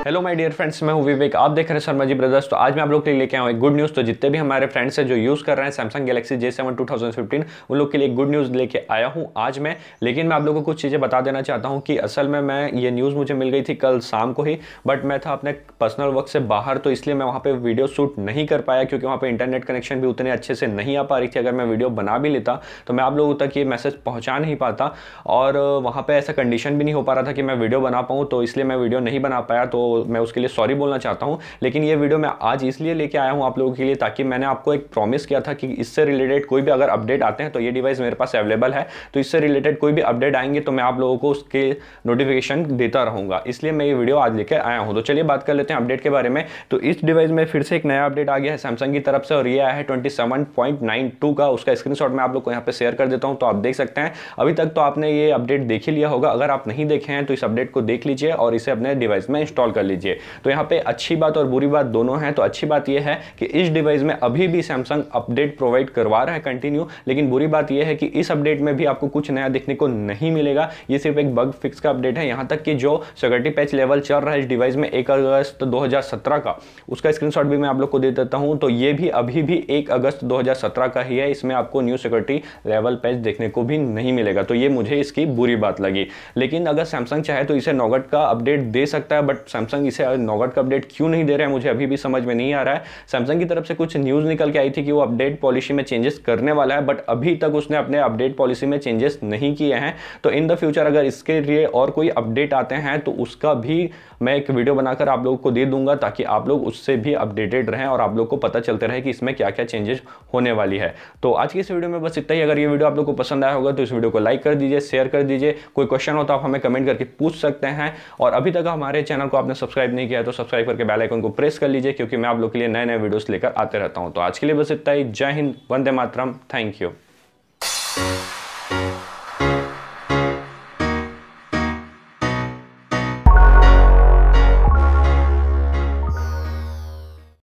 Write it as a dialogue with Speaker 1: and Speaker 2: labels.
Speaker 1: Hello my dear friends, मैं हूं विवेक। आप देख रहे हैं शर्मा जी ब्रदर्स। तो आज मैं आप लोग के लिए लेके आया हूं एक गुड न्यूज़। तो जितने भी हमारे फ्रेंड्स हैं जो यूज़ कर रहे हैं सैमसंग गैलेक्सी J7 2015, उन लोग के लिए एक गुड न्यूज़ लेके आया हूं आज मैं। लेकिन मैं आप लोगों को कुछ चीज़ें बता देना चाहता हूं कि असल में मैं ये न्यूज़ मुझे मिल गई थी कल शाम को ही, बट मैं था अपने पर्सनल वर्क से बाहर, तो इसलिए मैं वहाँ पर वीडियो शूट नहीं कर पाया क्योंकि वहाँ पर इंटरनेट कनेक्शन भी उतने अच्छे से नहीं आ पा रही थी। अगर मैं वीडियो बना भी लेता तो मैं आप लोगों तक ये मैसेज पहुँचा नहीं पाता, और वहाँ पर ऐसा कंडीशन भी नहीं हो पा रहा था कि मैं वीडियो बना पाऊँ, तो इसलिए मैं वीडियो नहीं बना पाया। तो मैं उसके लिए सॉरी बोलना चाहता हूं। लेकिन ये वीडियो मैं आज इसलिए लेके आया हूं आप लोगों के लिए ताकि मैंने आपको एक प्रॉमिस किया था कि इससे रिलेटेड कोई भी अगर अपडेट आते हैं तो ये डिवाइस मेरे पास अवेलेबल है, तो इससे रिलेटेड कोई भी अपडेट आएंगे तो मैं आप लोगों को उसके नोटिफिकेशन देता रहूंगा। इसलिए मैं ये वीडियो आज लेकर आया हूं। तो चलिए बात कर लेते हैं अपडेट के बारे में। तो इस डिवाइस में फिर से एक नया अपडेट आ गया है सैमसंग की तरफ से, और ये आया है 27.92 का। उसका स्क्रीनशॉट मैं आप लोग को यहाँ पे शेयर कर देता हूँ, तो आप देख सकते हैं। अभी तक तो आपने ये अपडेट देख ही लिया होगा। अगर आप नहीं देखे हैं तो इस अपडेट को देख लीजिए और इसे अपने डिवाइस में इंस्टॉल कर लीजिए। तो यहाँ पे अच्छी बात और बुरी बात दोनों हैं। तो अच्छी बात यह है कि इस डिवाइस में अभी भी सैमसंग अपडेट प्रोवाइड करवा रहा है कंटिन्यू, लेकिन बुरी बात यह है कि इस अपडेट में भी आपको कुछ नया देखने को नहीं मिलेगा। ये सिर्फ एक बग फिक्स का अपडेट है। यहां तक कि जो सिक्योरिटी पैच लेवल चल रहा है इस डिवाइस में 1 अगस्त 2017 का, उसका स्क्रीनशॉट भी मैं आप लोग को दे देता हूं। तो ये भी अभी भी 1 अगस्त 2017 का ही है। इसमें आपको न्यू सिक्योरिटी लेवल पैच देखने को भी नहीं मिलेगा। तो ये मुझे इसकी बुरी बात लगी। लेकिन अगर सैमसंग चाहे तो इसे नौगट का अपडेट दे सकता है, बट सैमसंग इसे नौगट का अपडेट क्यों नहीं दे रहा है मुझे अभी भी समझ में नहीं आ रहा है। सैमसंग की तरफ से कुछ न्यूज़ निकल के आई थी कि वो अपडेट पॉलिसी में चेंजेस करने वाला है, बट अभी तक उसने अपने अपडेट पॉलिसी में चेंजेस नहीं किए हैं। तो इन द फ्यूचर अगर इसके लिए और कोई अपडेट आते हैं तो उसका भी मैं एक वीडियो बनाकर आप लोगों को दे दूंगा, ताकि आप लोग उससे भी अपडेटेड रहें और आप लोग को पता चलते रहे कि इसमें क्या क्या चेंजेस होने वाली है। तो आज की इस वीडियो में बस इतना ही। अगर ये वीडियो आप लोग को पसंद आया होगा तो इस वीडियो को लाइक कर दीजिए, शेयर कर दीजिए। कोई क्वेश्चन हो तो आप हमें कमेंट करके पूछ सकते हैं, और अभी तक हमारे चैनल को आपने सब्सक्राइब नहीं किया है तो सब्सक्राइब करके बेल आइकन को प्रेस कर लीजिए, क्योंकि मैं आप लोग के लिए नए नए वीडियोस लेकर आते रहता हूं। तो आज के लिए बस इतना ही। जय हिंद, वंदे मातरम, थैंक यू।